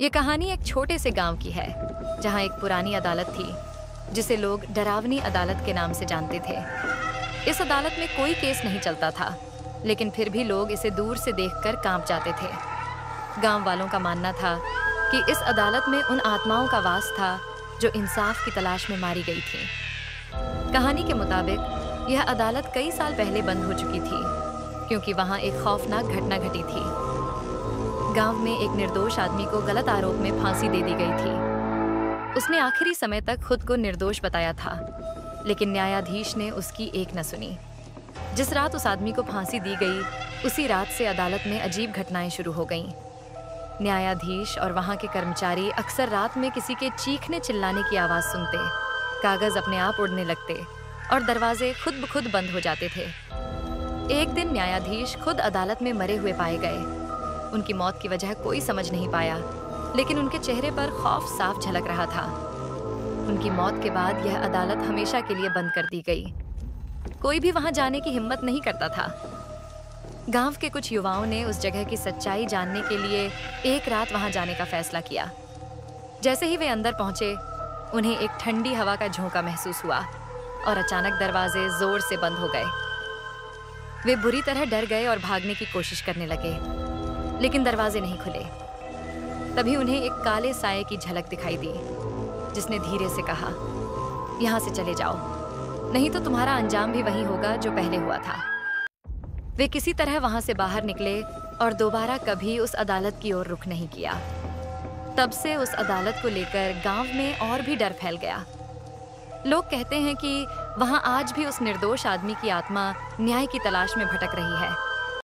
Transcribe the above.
ये कहानी एक छोटे से गांव की है जहां एक पुरानी अदालत थी जिसे लोग डरावनी अदालत के नाम से जानते थे। इस अदालत में कोई केस नहीं चलता था, लेकिन फिर भी लोग इसे दूर से देखकर कांप जाते थे। गांव वालों का मानना था कि इस अदालत में उन आत्माओं का वास था जो इंसाफ की तलाश में मारी गई थी। कहानी के मुताबिक यह अदालत कई साल पहले बंद हो चुकी थी क्योंकि वहां एक खौफनाक घटना घटी थी। गांव में एक निर्दोष आदमी को गलत आरोप में फांसी दे दी गई थी। उसने आखिरी समय तक खुद को निर्दोष बताया था, लेकिन न्यायाधीश ने उसकी एक न सुनी। जिस रात उस आदमी को फांसी दी गई, उसी रात से अदालत में अजीब घटनाएं शुरू हो गईं। न्यायाधीश और वहां के कर्मचारी अक्सर रात में किसी के चीखने चिल्लाने की आवाज़ सुनते, कागज अपने आप उड़ने लगते और दरवाजे खुद ब खुद बंद हो जाते थे। एक दिन न्यायाधीश खुद अदालत में मरे हुए पाए गए। उनकी मौत की वजह कोई समझ नहीं पाया, लेकिन उनके चेहरे पर खौफ साफ झलक रहा था। उनकी मौत के बाद यह अदालत हमेशा के लिए बंद कर दी गई। कोई भी वहां जाने की हिम्मत नहीं करता था। गांव के कुछ युवाओं ने उस जगह की सच्चाई जानने के लिए एक रात वहां जाने का फैसला किया। जैसे ही वे अंदर पहुंचे, उन्हें एक ठंडी हवा का झोंका महसूस हुआ और अचानक दरवाजे जोर से बंद हो गए। वे बुरी तरह डर गए और भागने की कोशिश करने लगे, लेकिन दरवाजे नहीं खुले। तभी उन्हें एक काले साये की झलक दिखाई दी, जिसने धीरे से कहा, यहाँ से चले जाओ, नहीं तो तुम्हारा अंजाम भी वही होगा जो पहले हुआ था। वे किसी तरह वहां से बाहर निकले और दोबारा कभी उस अदालत की ओर रुख नहीं किया। तब से उस अदालत को लेकर गांव में और भी डर फैल गया। लोग कहते हैं कि वहां आज भी उस निर्दोष आदमी की आत्मा न्याय की तलाश में भटक रही है।